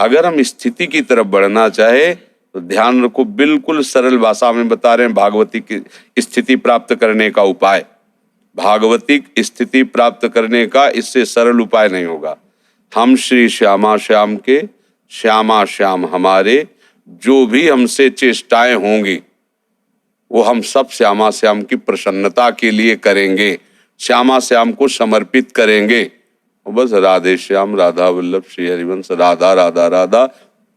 अगर हम स्थिति की तरफ बढ़ना चाहे तो ध्यान रखो, बिल्कुल सरल भाषा में बता रहे हैं भागवती की स्थिति प्राप्त करने का उपाय। भागवतिक स्थिति प्राप्त करने का इससे सरल उपाय नहीं होगा। हम श्री श्यामा श्याम के, श्यामा श्याम हमारे, जो भी हमसे चेष्टाएं होंगी वो हम सब श्यामा श्याम की प्रसन्नता के लिए करेंगे, श्यामा श्याम को समर्पित करेंगे। और बस राधे श्याम, राधा वल्लभ, श्री हरिवंश, राधा राधा राधा,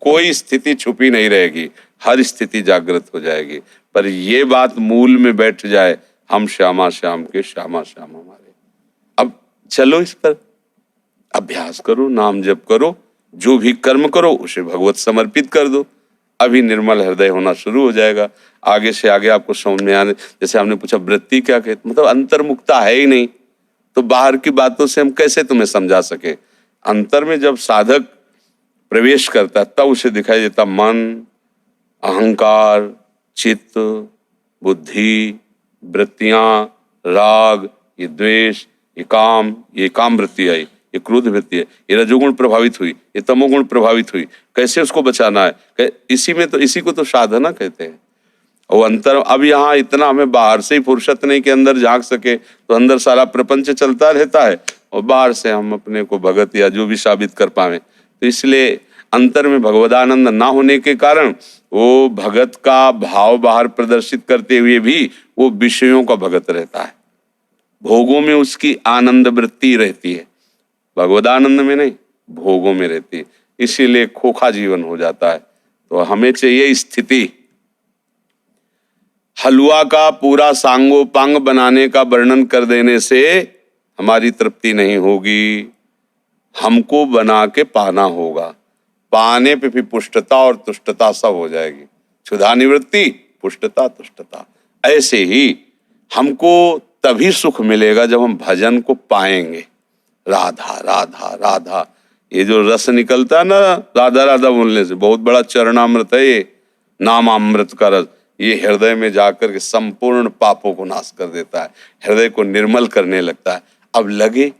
कोई स्थिति छुपी नहीं रहेगी, हर स्थिति जागृत हो जाएगी। पर ये बात मूल में बैठ जाए, हम श्यामा श्याम के, श्यामा श्याम हमारे। अब चलो इस पर अभ्यास करो, नाम जप करो, जो भी कर्म करो उसे भगवत समर्पित कर दो। अभी निर्मल हृदय होना शुरू हो जाएगा। आगे से आगे आपको समझ में आने, जैसे आपने पूछा वृत्ति क्या कहते, मतलब अंतर्मुखता है ही नहीं, तो बाहर की बातों से हम कैसे तुम्हें समझा सके। अंतर में जब साधक प्रवेश करता है तब उसे दिखाई देता मन, अहंकार, चित्त, बुद्धि, वृत्तियां, राग, ये द्वेष, ये काम वृत्ति आई, ये क्रोध वृत्ति है, ये रजोगुण प्रभावित हुई, ये तमोगुण प्रभावित हुई, कैसे उसको बचाना है। इसी को तो साधना कहते हैं। और अंतर, अब यहाँ इतना हमें बाहर से ही फुर्सत नहीं कि अंदर झांक सके, तो अंदर सारा प्रपंच चलता रहता है और बाहर से हम अपने को भगत या जो भी साबित कर पाए। तो इसलिए अंतर में भगवदानंद ना होने के कारण वो भगत का भाव बाहर प्रदर्शित करते हुए भी वो विषयों का भगत रहता है, भोगों में उसकी आनंद वृत्ति रहती है, भगवदानंद में नहीं, भोगों में रहती है। इसीलिए खोखा जीवन हो जाता है। तो हमें चाहिए स्थिति। हलवा का पूरा सांगोपांग बनाने का वर्णन कर देने से हमारी तृप्ति नहीं होगी, हमको बना के पाना होगा। पाने पे भी पुष्टता और तुष्टता सब हो जाएगी, क्षुधा निवृत्ति, पुष्टता, तुष्टता। ऐसे ही हमको तभी सुख मिलेगा जब हम भजन को पाएंगे। राधा राधा राधा, ये जो रस निकलता है ना राधा राधा बोलने से, बहुत बड़ा चरणामृत है ये, नामामृत का रस। ये हृदय में जाकर के संपूर्ण पापों को नाश कर देता है, हृदय को निर्मल करने लगता है। अब लगे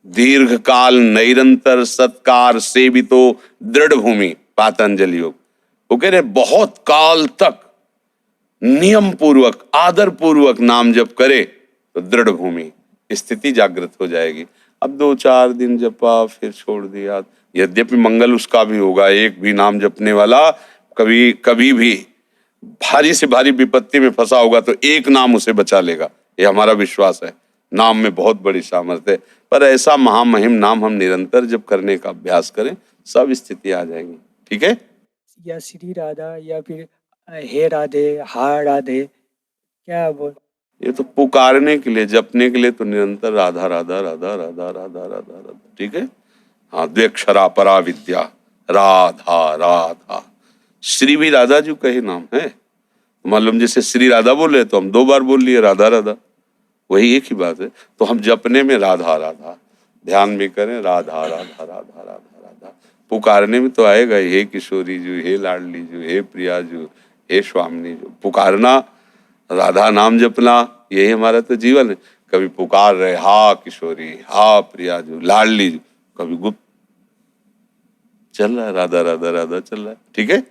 दीर्घ काल निरंतर सत्कार सेवितो दृढ़ भूमि, पातंजलि योग। वो कह रहे बहुत काल तक नियम पूर्वक आदर पूर्वक नाम जप करे तो दृढ़ भूमि, स्थिति जागृत हो जाएगी। अब 2-4 दिन जपा फिर छोड़ दिया, यद्यपि मंगल उसका भी होगा। एक भी नाम जपने वाला कभी भी भारी से भारी विपत्ति में फंसा होगा तो एक नाम उसे बचा लेगा, ये हमारा विश्वास है। नाम में बहुत बड़ी सामर्थ्य है। पर ऐसा महामहिम नाम हम निरंतर जब करने का अभ्यास करें, सब स्थिति आ जाएंगी। ठीक है, या श्री राधा या फिर हे राधे, हा राधे, क्या बोल, ये तो पुकारने के लिए, जपने के लिए तो निरंतर राधा राधा राधा राधा राधा राधा राधा। ठीक है, हाँ, द्व्यक्षरा परा विद्या, राधा राधा। श्री भी राधा जी का ही नाम है। मालूम जैसे श्री राधा बोल रहे तो हम 2 बार बोल लिए राधा राधा, वही एक ही बात है। तो हम जपने में राधा राधा, ध्यान भी करें राधा राधा राधा राधा राधा। पुकारने में तो आएगा हे किशोरी जी, हे लाडली जी, हे प्रिया जी, हे स्वामिनी जी। पुकारना, राधा नाम जपना, यही हमारा तो जीवन है। कभी पुकार रहे हा किशोरी, हा प्रिया जी, लाडली जी, कभी गुप्त चल रहा है राधा राधा राधा चल रहा है। ठीक है।